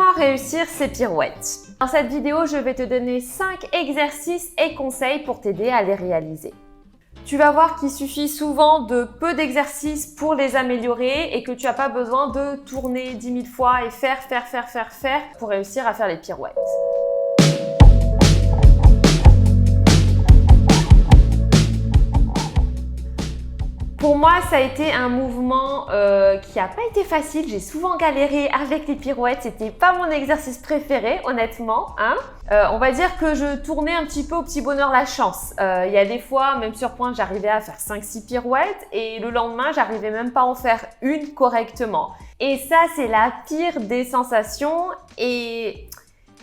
Comment réussir ces pirouettes? Dans cette vidéo, je vais te donner 5 exercices et conseils pour t'aider à les réaliser. Tu vas voir qu'il suffit souvent de peu d'exercices pour les améliorer et que tu n'as pas besoin de tourner 10 000 fois et faire pour réussir à faire les pirouettes. Pour moi, ça a été un mouvement qui n'a pas été facile. J'ai souvent galéré avec les pirouettes. C'était pas mon exercice préféré, honnêtement. On va dire que je tournais un petit peu au petit bonheur la chance. Il y a des fois, même sur pointe, j'arrivais à faire 5-6 pirouettes et le lendemain, j'arrivais même pas à en faire une correctement. Et ça, c'est la pire des sensations et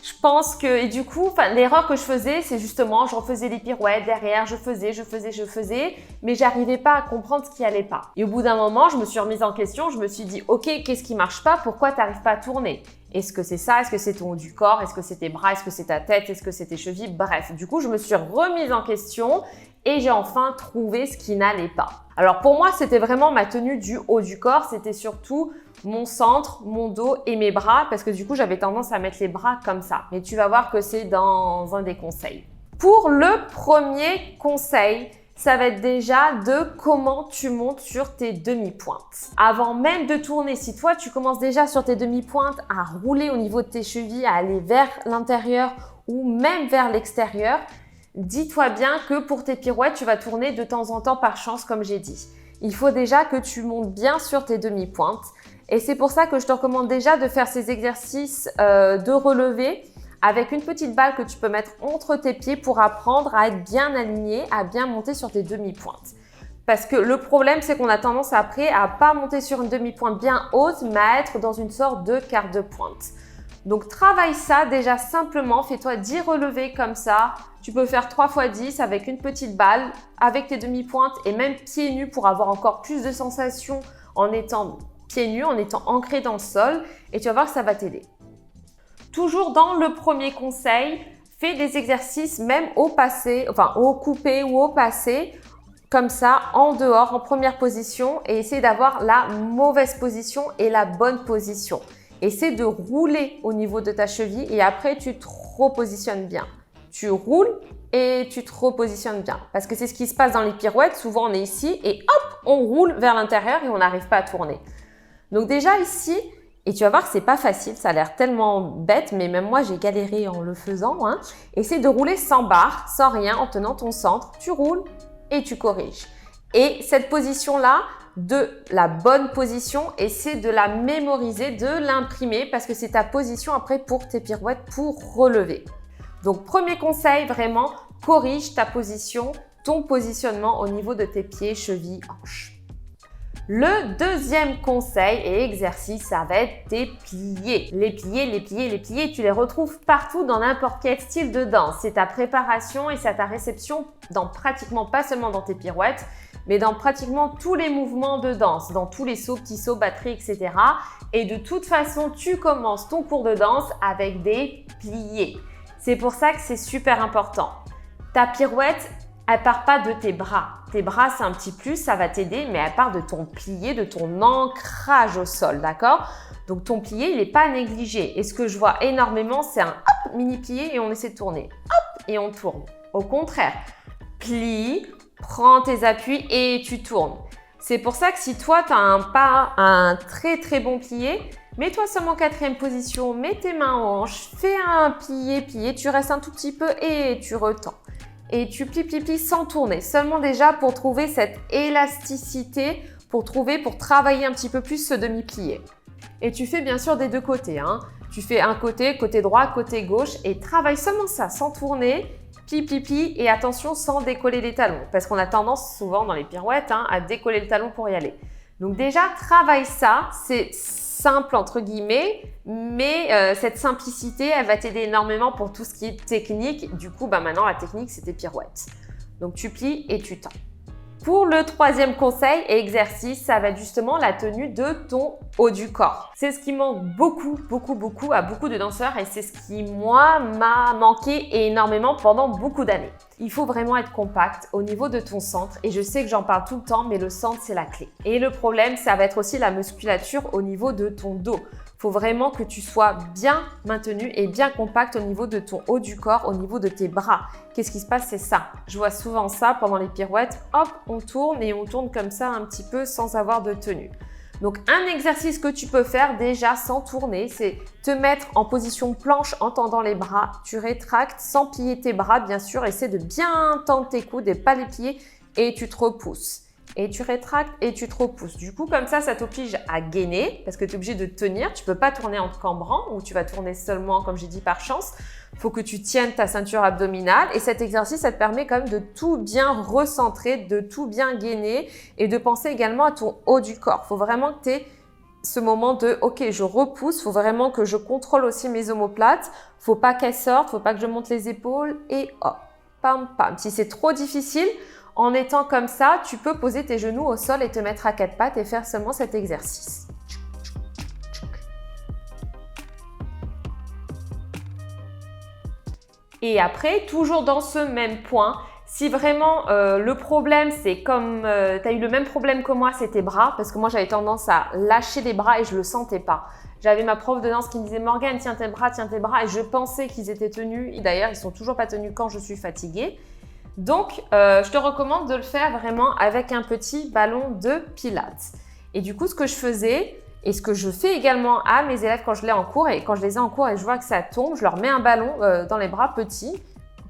je pense que, et du coup, l'erreur que je faisais, c'est justement, je refaisais les pirouettes derrière, je faisais, mais j'arrivais pas à comprendre ce qui allait pas. Et au bout d'un moment, je me suis remise en question, je me suis dit, ok, qu'est-ce qui marche pas? Pourquoi t'arrives pas à tourner? Est-ce que c'est ça? Est-ce que c'est ton haut du corps? Est-ce que c'est tes bras? Est-ce que c'est ta tête? Est-ce que c'est tes chevilles? Bref, du coup, je me suis remise en question et j'ai enfin trouvé ce qui n'allait pas. Alors pour moi, c'était vraiment ma tenue du haut du corps, c'était surtout mon centre, mon dos et mes bras parce que du coup, j'avais tendance à mettre les bras comme ça. Mais tu vas voir que c'est dans un des conseils. Pour le premier conseil, ça va être déjà de comment tu montes sur tes demi-pointes. Avant même de tourner, si toi, tu commences déjà sur tes demi-pointes à rouler au niveau de tes chevilles, à aller vers l'intérieur ou même vers l'extérieur, dis-toi bien que pour tes pirouettes, tu vas tourner de temps en temps par chance, comme j'ai dit. Il faut déjà que tu montes bien sur tes demi-pointes. Et c'est pour ça que je te recommande déjà de faire ces exercices de relevé avec une petite balle que tu peux mettre entre tes pieds pour apprendre à être bien aligné, à bien monter sur tes demi-pointes. Parce que le problème, c'est qu'on a tendance après à pas monter sur une demi-pointe bien haute, mais à être dans une sorte de quart de pointe. Donc, travaille ça déjà simplement. Fais-toi 10 relevés comme ça. Tu peux faire 3 x 10 avec une petite balle, avec tes demi-pointes et même pieds nus pour avoir encore plus de sensations en étant pieds nus, en étant ancré dans le sol. Et tu vas voir que ça va t'aider. Toujours dans le premier conseil, fais des exercices même au passé, enfin au coupé ou au passé, comme ça, en dehors, en première position et essaie d'avoir la mauvaise position et la bonne position. Essaie de rouler au niveau de ta cheville et après, tu te repositionnes bien. Tu roules et tu te repositionnes bien. Parce que c'est ce qui se passe dans les pirouettes. Souvent, on est ici et hop, on roule vers l'intérieur et on n'arrive pas à tourner. Donc déjà ici, et tu vas voir que c'est pas facile, ça a l'air tellement bête, mais même moi, j'ai galéré en le faisant. Essaie de rouler sans barre, sans rien, en tenant ton centre. Tu roules et tu corriges. Et cette position-là, de la bonne position, essaie de la mémoriser, de l'imprimer parce que c'est ta position après pour tes pirouettes pour relever. Donc, premier conseil, vraiment, corrige ta position, ton positionnement au niveau de tes pieds, chevilles, hanches. Le deuxième conseil et exercice, ça va être tes pliés. Les pliés, tu les retrouves partout dans n'importe quel style de danse. C'est ta préparation et c'est ta réception dans pratiquement, pas seulement dans tes pirouettes, mais dans pratiquement tous les mouvements de danse, dans tous les sauts, petits sauts, batteries, etc. Et de toute façon, tu commences ton cours de danse avec des pliés. C'est pour ça que c'est super important. Ta pirouette, elle part pas de tes bras. Tes bras, c'est un petit plus, ça va t'aider, mais elle part de ton plié, de ton ancrage au sol, d'accord? Donc, ton plié, il n'est pas négligé. Et ce que je vois énormément, c'est un hop, mini plié et on essaie de tourner. Hop, et on tourne. Au contraire, plie, prends tes appuis et tu tournes. C'est pour ça que si toi, tu as un très très bon plié, mets-toi seulement en 4e position, mets tes mains en hanche, fais un plié, tu restes un tout petit peu et tu retends. Et tu plies sans tourner, seulement déjà pour trouver cette élasticité, pour travailler un petit peu plus ce demi-plié. Et tu fais bien sûr des deux côtés. Tu fais un côté droit, côté gauche et travaille seulement ça, sans tourner, plie et attention sans décoller les talons. Parce qu'on a tendance souvent dans les pirouettes à décoller le talon pour y aller. Donc déjà, travaille ça, c'est simple entre guillemets, mais cette simplicité, elle va t'aider énormément pour tout ce qui est technique. Du coup, maintenant, la technique, c'est tes pirouettes. Donc, tu plies et tu tends. Pour le troisième conseil et exercice, ça va être justement la tenue de ton haut du corps. C'est ce qui manque beaucoup à beaucoup de danseurs et c'est ce qui, moi, m'a manqué énormément pendant beaucoup d'années. Il faut vraiment être compact au niveau de ton centre et je sais que j'en parle tout le temps, mais le centre, c'est la clé. Et le problème, ça va être aussi la musculature au niveau de ton dos. Il faut vraiment que tu sois bien maintenu et bien compact au niveau de ton haut du corps, au niveau de tes bras. Qu'est-ce qui se passe? C'est ça. Je vois souvent ça pendant les pirouettes. Hop, on tourne et on tourne comme ça un petit peu sans avoir de tenue. Donc, un exercice que tu peux faire déjà sans tourner, c'est te mettre en position planche en tendant les bras. Tu rétractes sans plier tes bras, bien sûr. Essaie de bien tendre tes coudes et pas les plier et tu te repousses. Et tu rétractes et tu te repousses. Du coup, comme ça t'oblige à gainer parce que tu es obligé de tenir. Tu ne peux pas tourner en te cambrant ou tu vas tourner seulement, comme j'ai dit, par chance. Il faut que tu tiennes ta ceinture abdominale et cet exercice, ça te permet quand même de tout bien recentrer, de tout bien gainer et de penser également à ton haut du corps. Il faut vraiment que tu aies ce moment de « ok, je repousse », il faut vraiment que je contrôle aussi mes omoplates. Il ne faut pas qu'elles sortent, il ne faut pas que je monte les épaules et hop, pam, pam. Si c'est trop difficile, en étant comme ça, tu peux poser tes genoux au sol et te mettre à quatre pattes et faire seulement cet exercice. Et après, toujours dans ce même point, si vraiment le problème, c'est comme tu as eu le même problème que moi, c'est tes bras, parce que moi j'avais tendance à lâcher les bras et je ne le sentais pas. J'avais ma prof de danse qui me disait « Morgane, tiens tes bras » et je pensais qu'ils étaient tenus. D'ailleurs, ils ne sont toujours pas tenus quand je suis fatiguée. Donc, je te recommande de le faire vraiment avec un petit ballon de pilates. Et du coup, ce que je faisais et ce que je fais également à mes élèves quand je les ai en cours et quand je les ai en cours et je vois que ça tombe, je leur mets un ballon dans les bras petit,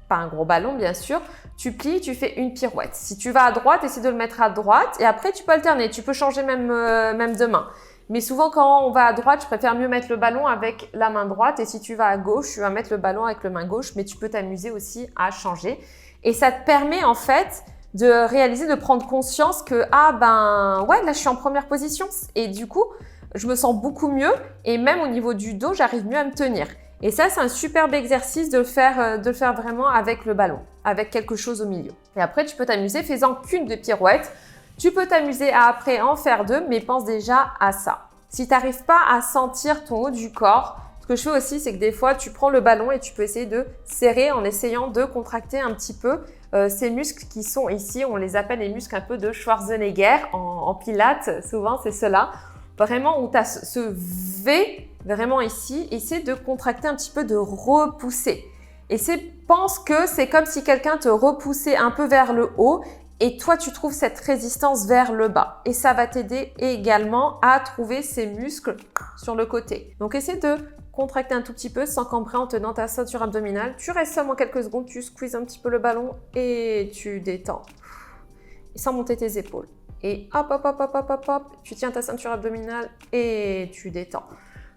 pas un gros ballon bien sûr. Tu plies, tu fais une pirouette. Si tu vas à droite, essaie de le mettre à droite et après tu peux alterner. Tu peux changer même de main. Mais souvent, quand on va à droite, je préfère mieux mettre le ballon avec la main droite. Et si tu vas à gauche, tu vas mettre le ballon avec la main gauche. Mais tu peux t'amuser aussi à changer. Et ça te permet en fait de réaliser, de prendre conscience que ah ben ouais, là je suis en première position. Et du coup, je me sens beaucoup mieux. Et même au niveau du dos, j'arrive mieux à me tenir. Et ça, c'est un superbe exercice de le faire vraiment avec le ballon, avec quelque chose au milieu. Et après, tu peux t'amuser, fais-en qu'une de pirouette. Tu peux t'amuser à après en faire deux, mais pense déjà à ça. Si tu n'arrives pas à sentir ton haut du corps, ce que je fais aussi, c'est que des fois, tu prends le ballon et tu peux essayer de serrer en essayant de contracter un petit peu ces muscles qui sont ici. On les appelle les muscles un peu de Schwarzenegger en pilates. Souvent, c'est cela. Vraiment où tu as ce V vraiment ici. Essaie de contracter un petit peu, de repousser. Et pense que c'est comme si quelqu'un te repoussait un peu vers le haut et toi, tu trouves cette résistance vers le bas. Et ça va t'aider également à trouver ces muscles sur le côté. Donc, essaie de contracter un tout petit peu sans cambrer en tenant ta ceinture abdominale. Tu restes seulement quelques secondes, tu squeezes un petit peu le ballon et tu détends. Et sans monter tes épaules. Et hop, hop, hop, hop, hop, hop, hop, tu tiens ta ceinture abdominale et tu détends.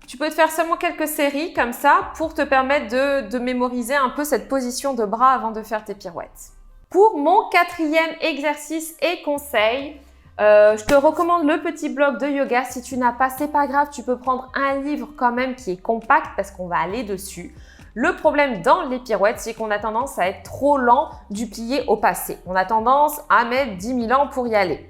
Tu peux te faire seulement quelques séries comme ça pour te permettre de mémoriser un peu cette position de bras avant de faire tes pirouettes. Pour mon quatrième exercice et conseil, je te recommande le petit bloc de yoga. Si tu n'as pas, c'est pas grave, tu peux prendre un livre quand même qui est compact parce qu'on va aller dessus. Le problème dans les pirouettes, c'est qu'on a tendance à être trop lent du plié au passé. On a tendance à mettre 10 000 ans pour y aller.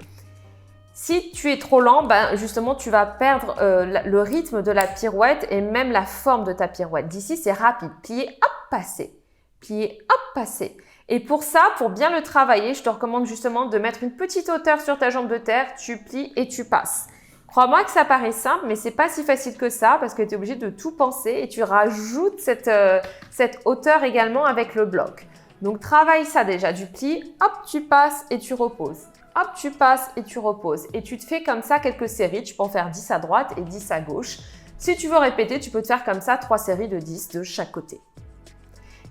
Si tu es trop lent, ben justement, tu vas perdre le rythme de la pirouette et même la forme de ta pirouette. D'ici, c'est rapide. Plier, hop, passer. Plier, hop, passer. Et pour ça, pour bien le travailler, je te recommande justement de mettre une petite hauteur sur ta jambe de terre. Tu plies et tu passes. Crois-moi que ça paraît simple, mais c'est pas si facile que ça parce que tu es obligé de tout penser et tu rajoutes cette hauteur également avec le bloc. Donc, travaille ça déjà. Du pli, hop, tu passes et tu reposes. Hop, tu passes et tu reposes. Et tu te fais comme ça quelques séries. Tu peux en faire 10 à droite et 10 à gauche. Si tu veux répéter, tu peux te faire comme ça 3 séries de 10 de chaque côté.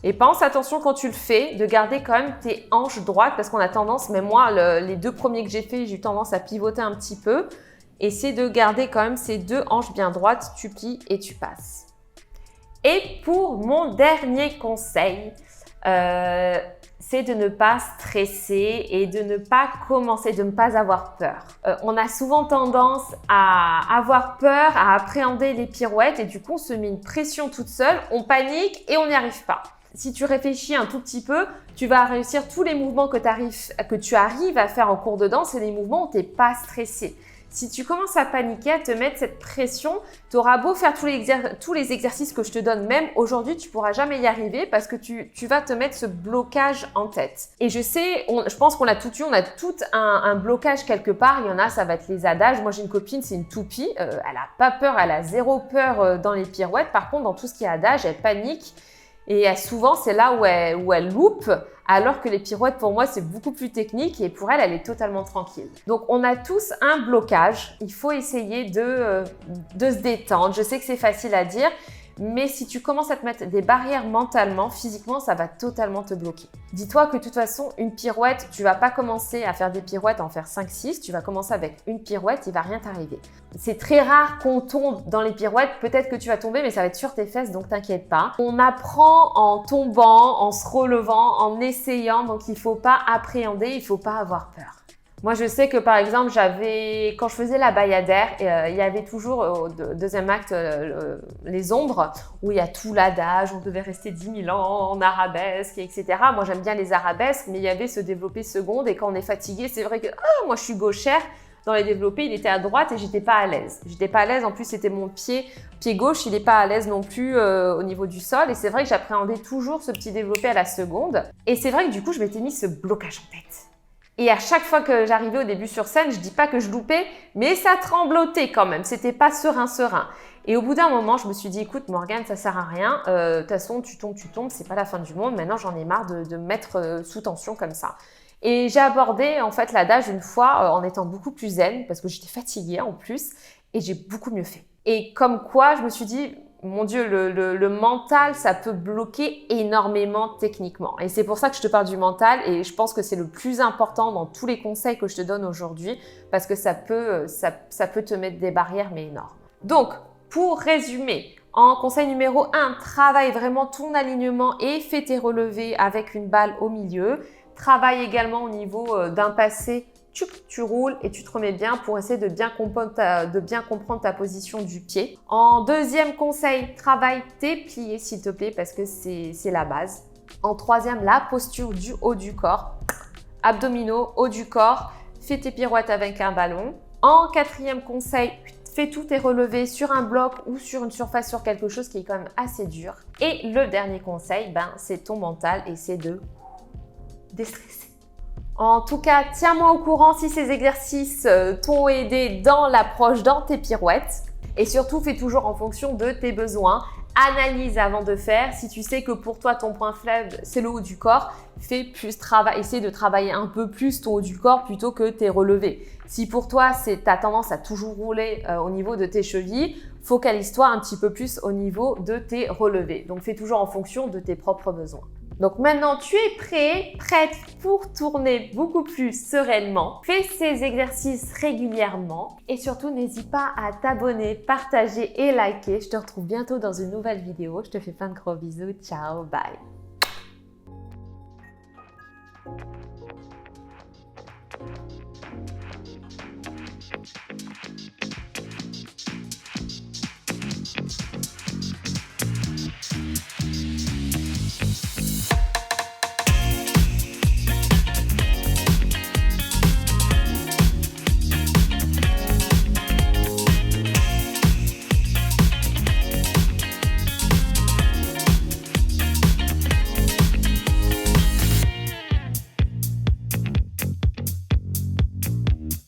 Et pense attention quand tu le fais, de garder quand même tes hanches droites parce qu'on a tendance, même moi, les 2 premiers que j'ai fait, j'ai eu tendance à pivoter un petit peu. Essaie de garder quand même ces 2 hanches bien droites. Tu plies et tu passes. Et pour mon dernier conseil, c'est de ne pas stresser et de ne pas commencer, de ne pas avoir peur. On a souvent tendance à avoir peur, à appréhender les pirouettes et du coup, on se met une pression toute seule, on panique et on n'y arrive pas. Si tu réfléchis un tout petit peu, tu vas réussir tous les mouvements que tu arrives à faire en cours de danse et les mouvements où tu n'es pas stressé. Si tu commences à paniquer, à te mettre cette pression, tu auras beau faire tous les exercices que je te donne, même aujourd'hui, tu pourras jamais y arriver parce que tu vas te mettre ce blocage en tête. Et je sais, je pense qu'on a tout eu, on a tout un blocage quelque part. Il y en a, ça va être les adages. Moi, j'ai une copine, c'est une toupie. Elle a pas peur, elle a zéro peur dans les pirouettes. Par contre, dans tout ce qui est adage, elle panique. Et souvent, c'est là où elle loupe, alors que les pirouettes, pour moi, c'est beaucoup plus technique et pour elle, elle est totalement tranquille. Donc, on a tous un blocage. Il faut essayer de se détendre. Je sais que c'est facile à dire, mais si tu commences à te mettre des barrières mentalement, physiquement, ça va totalement te bloquer. Dis-toi que de toute façon, une pirouette, tu vas pas commencer à faire des pirouettes, à en faire 5-6. Tu vas commencer avec une pirouette, il va rien t'arriver. C'est très rare qu'on tombe dans les pirouettes. Peut-être que tu vas tomber, mais ça va être sur tes fesses, donc t'inquiète pas. On apprend en tombant, en se relevant, en essayant, donc il faut pas appréhender, il faut pas avoir peur. Moi, je sais que par exemple, quand je faisais la bayadère, il y avait toujours au deuxième acte les ombres où il y a tout l'adage, on devait rester 10 000 ans en arabesque, etc. Moi, j'aime bien les arabesques, mais il y avait ce développé seconde et quand on est fatigué, c'est vrai que moi, je suis gauchère. Dans les développés, il était à droite et j'étais pas à l'aise. J'étais pas à l'aise, en plus, c'était mon pied gauche, il n'est pas à l'aise non plus au niveau du sol. Et c'est vrai que j'appréhendais toujours ce petit développé à la seconde. Et c'est vrai que du coup, je m'étais mis ce blocage en tête. Et à chaque fois que j'arrivais au début sur scène, je dis pas que je loupais, mais ça tremblotait quand même. C'était pas serein. Et au bout d'un moment, je me suis dit, écoute Morgane, ça sert à rien. De toute façon, tu tombes, c'est pas la fin du monde. Maintenant, j'en ai marre de me mettre sous tension comme ça. Et j'ai abordé en fait l'adage une fois en étant beaucoup plus zen parce que j'étais fatiguée en plus et j'ai beaucoup mieux fait. Et comme quoi, je me suis dit, mon Dieu, le mental, ça peut bloquer énormément techniquement. Et c'est pour ça que je te parle du mental et je pense que c'est le plus important dans tous les conseils que je te donne aujourd'hui parce que ça peut te mettre des barrières mais énormes. Donc, pour résumer, en conseil numéro 1, travaille vraiment ton alignement et fais tes relevés avec une balle au milieu. Travaille également au niveau d'un passé. Tu roules et tu te remets bien pour essayer de bien comprendre ta position du pied. En deuxième conseil, travaille tes pliés s'il te plaît parce que c'est la base. En troisième, la posture du haut du corps. Abdominaux, haut du corps, fais tes pirouettes avec un ballon. En quatrième conseil, fais tous tes relevés sur un bloc ou sur une surface, sur quelque chose qui est quand même assez dur. Et le dernier conseil, c'est ton mental et c'est de déstresser. En tout cas, tiens-moi au courant si ces exercices t'ont aidé dans l'approche, dans tes pirouettes. Et surtout, fais toujours en fonction de tes besoins. Analyse avant de faire. Si tu sais que pour toi, ton point faible, c'est le haut du corps, essaie de travailler un peu plus ton haut du corps plutôt que tes relevés. Si pour toi, tu as tendance à toujours rouler au niveau de tes chevilles, focalise-toi un petit peu plus au niveau de tes relevés. Donc, fais toujours en fonction de tes propres besoins. Donc maintenant, tu es prête pour tourner beaucoup plus sereinement. Fais ces exercices régulièrement et surtout, n'hésite pas à t'abonner, partager et liker. Je te retrouve bientôt dans une nouvelle vidéo. Je te fais plein de gros bisous. Ciao, bye.